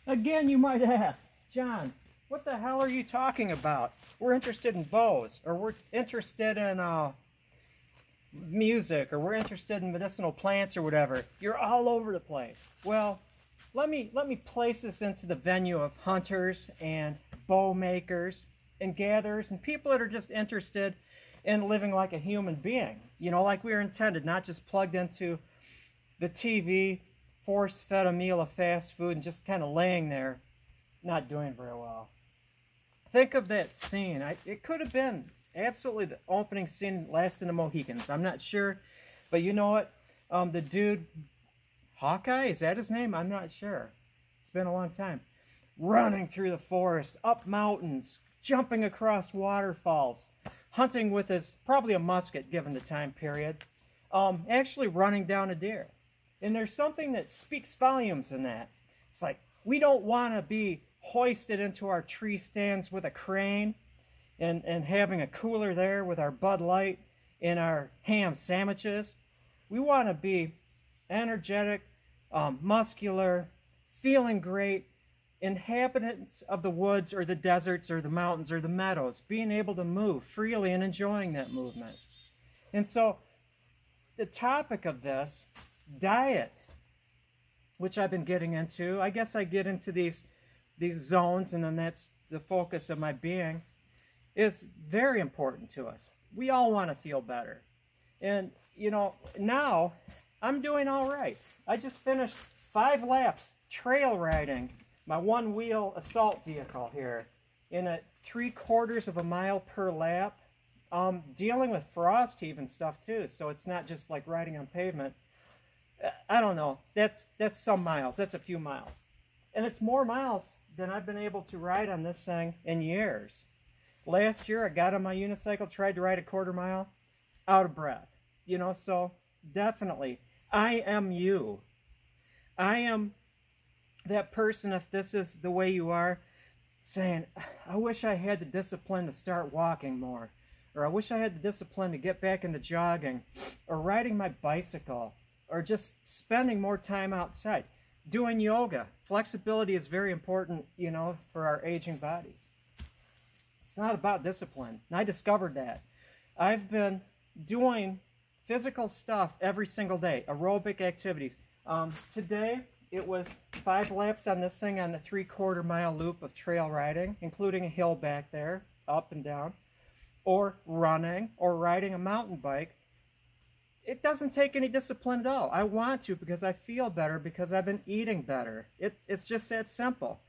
Again, you might ask, John, what the hell are you talking about? We're interested in bows, or we're interested in music, or we're interested in medicinal plants or whatever. You're all over the place. Well, let me place this into the venue of hunters and bow makers and gatherers and people that are just interested in living like a human being, you know, like we were intended, not just plugged into the TV, force-fed a meal of fast food and just kind of laying there not doing very well. Think of that scene. It could have been absolutely the opening scene Last of the Mohicans. I'm not sure, but you know what? The dude, Hawkeye, is that his name? I'm not sure. It's been a long time. Running through the forest, up mountains, jumping across waterfalls, hunting with his, probably a musket given the time period, actually running down a deer. And there's something that speaks volumes in that. It's like, we don't want to be hoisted into our tree stands with a crane and having a cooler there with our Bud Light and our ham sandwiches. We want to be energetic, muscular, feeling great, inhabitants of the woods or the deserts or the mountains or the meadows, being able to move freely and enjoying that movement. And so the topic of this, diet, which I've been getting into, I guess I get into these zones and then that's the focus of my being, is very important to us. We all want to feel better. And, you know, now I'm doing all right. I just finished 5 laps trail riding my one-wheel assault vehicle here in at 3/4 of a mile per lap, dealing with frost heave and stuff too, so it's not just like riding on pavement. I don't know, that's some miles, that's a few miles. And it's more miles than I've been able to ride on this thing in years. Last year I got on my unicycle, tried to ride a 1/4 mile, out of breath. You know, so definitely, I am you. I am that person, if this is the way you are, saying, I wish I had the discipline to start walking more, or I wish I had the discipline to get back into jogging, or riding my bicycle, or just spending more time outside, doing yoga. Flexibility is very important, you know, for our aging bodies. It's not about discipline, and I discovered that. I've been doing physical stuff every single day, aerobic activities. Today, it was 5 laps on this thing on the 3/4 mile loop of trail riding, including a hill back there, up and down, or running, or riding a mountain bike. It doesn't take any discipline at all. I want to because I feel better, because I've been eating better. It's just that simple.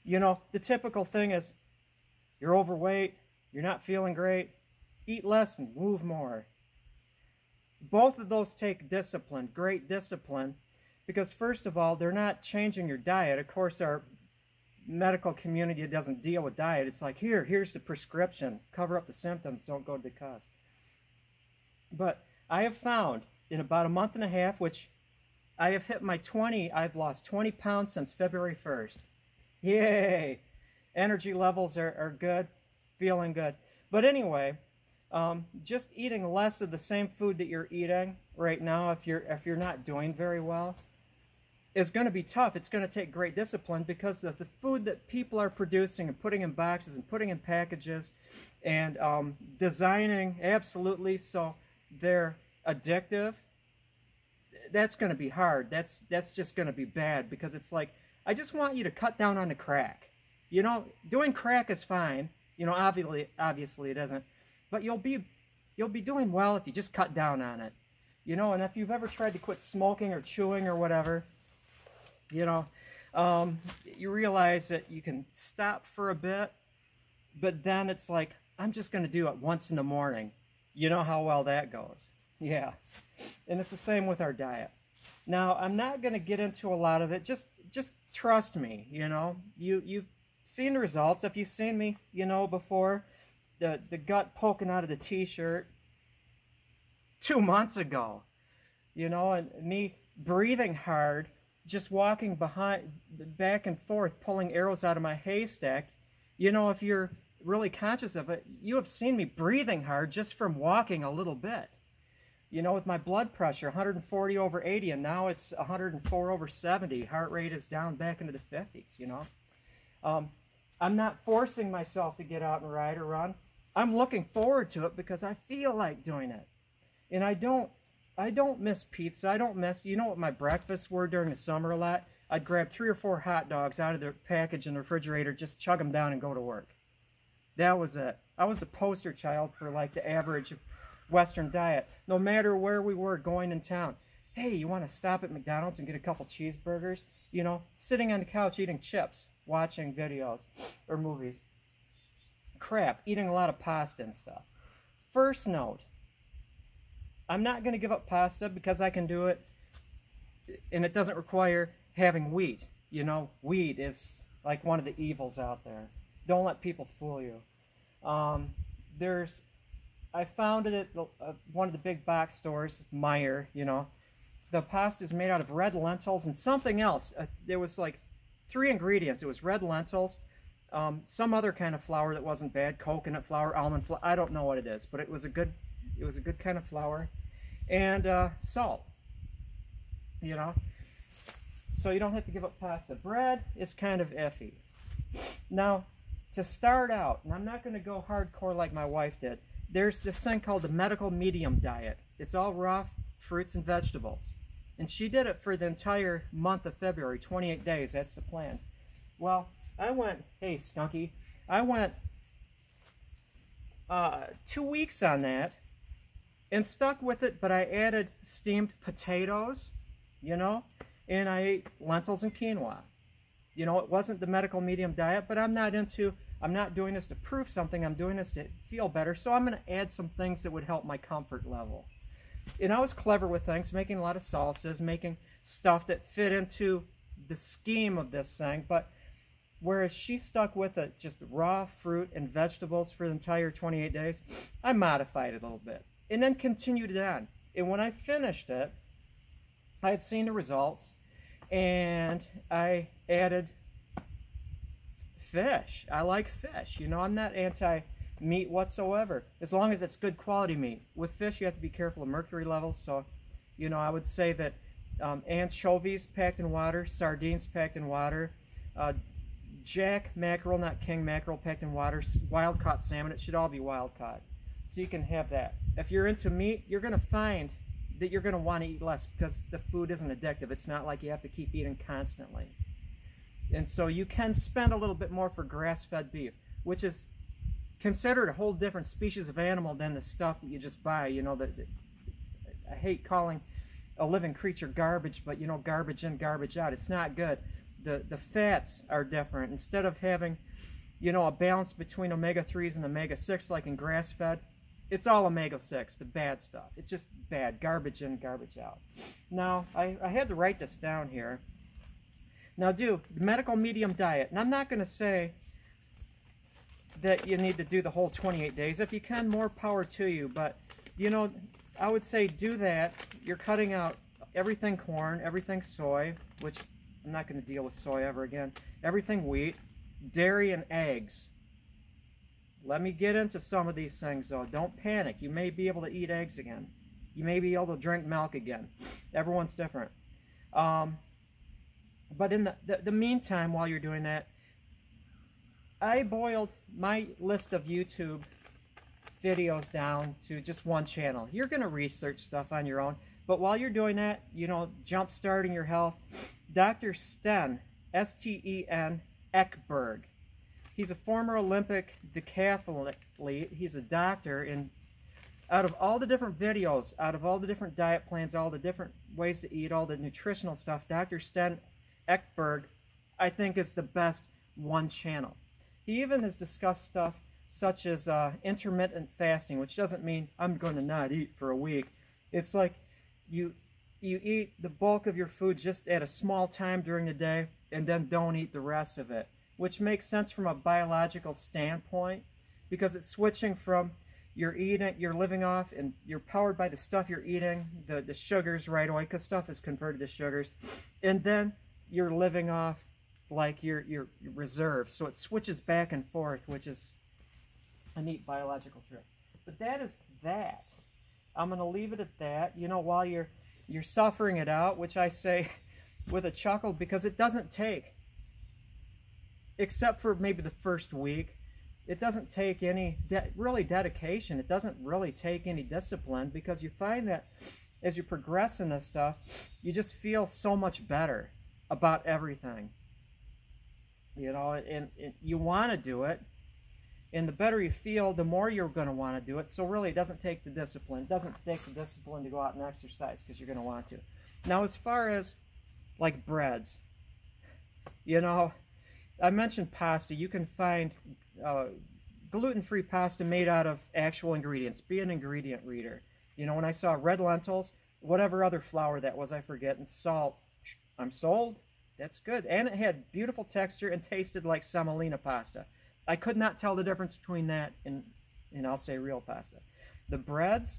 You know, the typical thing is, you're overweight, you're not feeling great, eat less and move more. Both of those take discipline, great discipline, because first of all, they're not changing your diet. Of course, our medical community doesn't deal with diet. It's like, here's the prescription. Cover up the symptoms, don't go to the cause. But I have found in about a month and a half, which I have hit I've lost 20 pounds since February 1st. Yay! Energy levels are good, feeling good. But anyway, just eating less of the same food that you're eating right now, if you're not doing very well, is going to be tough. It's going to take great discipline, because the food that people are producing and putting in boxes and putting in packages and designing absolutely so they're addictive, that's going to be hard. That's just going to be bad, because it's like, I just want you to cut down on the crack. You know, doing crack is fine. You know, obviously it isn't. But you'll be doing well if you just cut down on it. You know, and if you've ever tried to quit smoking or chewing or whatever, you know, you realize that you can stop for a bit, but then it's like, I'm just going to do it once in the morning. You know how well that goes. Yeah. And it's the same with our diet. Now, I'm not going to get into a lot of it. Just trust me, you know. You've seen the results. If you've seen me, you know, before, the gut poking out of the t-shirt 2 months ago, you know, and me breathing hard, just walking back and forth, pulling arrows out of my haystack. You know, if you're really conscious of it, you have seen me breathing hard just from walking a little bit. You know, with my blood pressure, 140 over 80, and now it's 104 over 70. Heart rate is down back into the 50s, you know. I'm not forcing myself to get out and ride or run. I'm looking forward to it because I feel like doing it. And I don't miss pizza. I don't miss, you know what my breakfasts were during the summer a lot? I'd grab 3 or 4 hot dogs out of the package in the refrigerator, just chug them down and go to work. That was it. I was the poster child for like the average Western diet. No matter where we were going in town. Hey, you want to stop at McDonald's and get a couple cheeseburgers? You know, sitting on the couch eating chips, watching videos or movies. Crap, eating a lot of pasta and stuff. First note, I'm not going to give up pasta because I can do it and it doesn't require having wheat. You know, wheat is like one of the evils out there. Don't let people fool you. I found it at one of the big box stores, Meijer, you know. The pasta is made out of red lentils and something else. There was like 3 ingredients. It was red lentils, some other kind of flour that wasn't bad, coconut flour, almond flour. I don't know what it is, but it was a good kind of flour, and salt. You know, so you don't have to give up pasta. Bread is kind of iffy. Now, to start out, and I'm not going to go hardcore like my wife did. There's this thing called the medical medium diet. It's all raw fruits and vegetables. And she did it for the entire month of February, 28 days. That's the plan. Well, I went, hey, Skunky, I went 2 weeks on that and stuck with it, but I added steamed potatoes, you know, and I ate lentils and quinoa. You know, it wasn't the medical medium diet, but I'm not doing this to prove something. I'm doing this to feel better. So I'm going to add some things that would help my comfort level. And I was clever with things, making a lot of salsas, making stuff that fit into the scheme of this thing. But whereas she stuck with it, just raw fruit and vegetables for the entire 28 days, I modified it a little bit. And then continued it on. And when I finished it, I had seen the results. And I added fish. I like fish. You know, I'm not anti-meat whatsoever, as long as it's good quality meat. With fish, you have to be careful of mercury levels. So, you know, I would say that anchovies packed in water, sardines packed in water, jack mackerel, not king mackerel, packed in water, wild-caught salmon. It should all be wild-caught. So you can have that. If you're into meat, you're going to find that you're going to want to eat less because the food isn't addictive. It's not like you have to keep eating constantly. And so you can spend a little bit more for grass-fed beef, which is considered a whole different species of animal than the stuff that you just buy. You know, I hate calling a living creature garbage, but you know, garbage in, garbage out. It's not good. The fats are different. Instead of having, you know, a balance between omega-3s and omega-6 like in grass-fed, it's all omega-6, the bad stuff. It's just bad, garbage in, garbage out. Now, I had to write this down here. Now, do the medical medium diet. And I'm not going to say that you need to do the whole 28 days. If you can, more power to you. But, you know, I would say do that. You're cutting out everything corn, everything soy, which I'm not going to deal with soy ever again. Everything wheat, dairy, and eggs. Let me get into some of these things, though. Don't panic. You may be able to eat eggs again. You may be able to drink milk again. Everyone's different. But in the meantime, while you're doing that, I boiled my list of YouTube videos down to just one channel. You're going to research stuff on your own. But while you're doing that, you know, jump-starting your health, Dr. Sten, S-T-E-N, Ekberg. He's a former Olympic decathlete. He's a doctor, and out of all the different videos, out of all the different diet plans, all the different ways to eat, all the nutritional stuff, Dr. Sten Ekberg, I think, is the best one channel. He even has discussed stuff such as intermittent fasting, which doesn't mean I'm going to not eat for a week. It's like you eat the bulk of your food just at a small time during the day and then don't eat the rest of it, which makes sense from a biological standpoint because it's switching from you're living off and you're powered by the stuff you're eating, the sugars right away, because stuff is converted to sugars, and then you're living off like your reserves. So it switches back and forth, which is a neat biological trick. But that is that. I'm going to leave it at that, you know, while you're suffering it out, which I say with a chuckle, because it doesn't take, except for maybe the first week, it doesn't take any really dedication. It doesn't really take any discipline, because you find that as you progress in this stuff, you just feel so much better about everything. You know, and you want to do it. And the better you feel, the more you're going to want to do it. So really, it doesn't take the discipline. It doesn't take the discipline to go out and exercise, because you're going to want to. Now, as far as like breads, you know, I mentioned pasta. You can find gluten-free pasta made out of actual ingredients. Be an ingredient reader. You know, when I saw red lentils, whatever other flour that was, I forget, and salt, I'm sold. That's good. And it had beautiful texture and tasted like semolina pasta. I could not tell the difference between that and I'll say real pasta. The breads,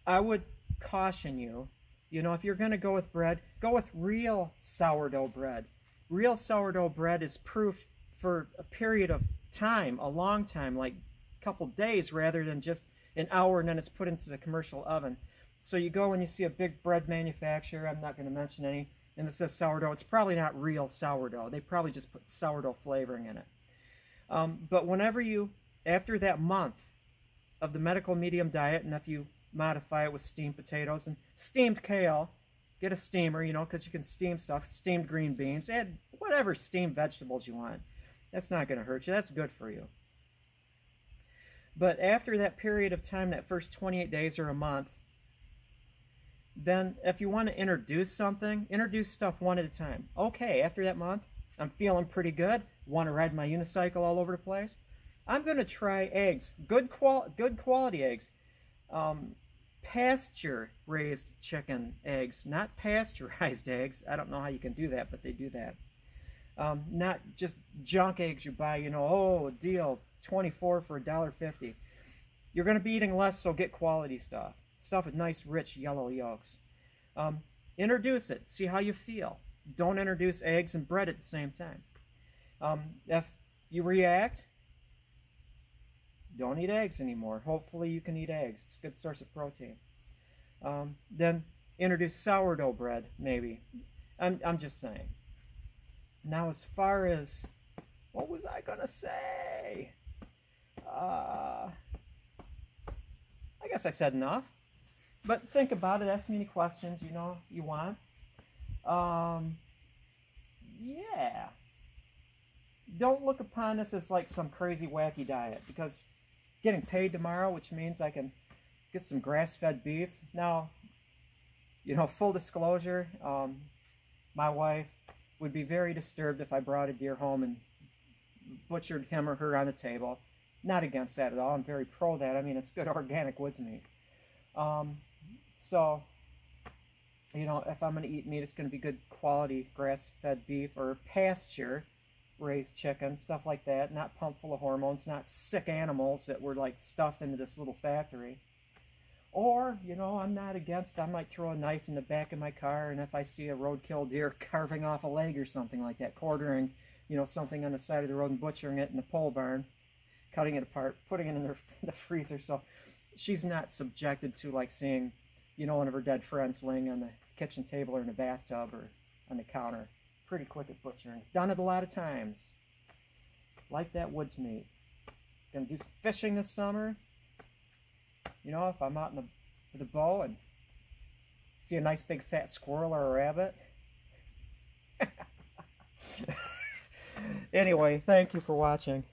I would caution you, you know, if you're going to go with bread, go with real sourdough bread. Real sourdough bread is proof for a period of time, a long time, like a couple days, rather than just an hour and then it's put into the commercial oven. So you go and you see a big bread manufacturer, I'm not going to mention any, and it says sourdough. It's probably not real sourdough. They probably just put sourdough flavoring in it. But whenever you, after that month of the medical medium diet, and if you modify it with steamed potatoes and steamed kale, get a steamer, you know, because you can steam stuff, steamed green beans, add whatever steamed vegetables you want. That's not going to hurt you. That's good for you. But after that period of time, that first 28 days or a month, then if you want to introduce something, introduce stuff one at a time. Okay, after that month, I'm feeling pretty good. Want to ride my unicycle all over the place? I'm going to try eggs. Good quality eggs. Pasture-raised chicken eggs, not pasteurized eggs. I don't know how you can do that, but they do that. Not just junk eggs you buy, you know, oh, deal, 24 for $1.50. You're going to be eating less, so get quality stuff. Stuff with nice, rich, yellow yolks. Introduce it. See how you feel. Don't introduce eggs and bread at the same time. If you react, don't eat eggs anymore. Hopefully you can eat eggs. It's a good source of protein. Then introduce sourdough bread, maybe. I'm just saying. Now, as far as, what was I going to say? I guess I said enough. But think about it. Ask me any questions you know you want. Yeah. Don't look upon this as like some crazy wacky diet, because getting paid tomorrow, which means I can get some grass-fed beef. Now, you know, full disclosure, my wife would be very disturbed if I brought a deer home and butchered him or her on the table. Not against that at all. I'm very pro that. I mean, it's good organic woods meat. So, you know, if I'm going to eat meat, it's going to be good quality grass-fed beef or pasture-raised chicken, stuff like that. Not pumped full of hormones, not sick animals that were like stuffed into this little factory. Or, you know, I'm not against, I might throw a knife in the back of my car, and if I see a roadkill deer carving off a leg or something like that, quartering, you know, something on the side of the road and butchering it in the pole barn, cutting it apart, putting it in the freezer, so she's not subjected to like seeing, you know, one of her dead friends laying on the kitchen table or in the bathtub or on the counter. Pretty quick at butchering. Done it a lot of times. Like that woods meat. Gonna do some fishing this summer. You know, if I'm out in with a bow and see a nice big fat squirrel or a rabbit. Anyway, thank you for watching.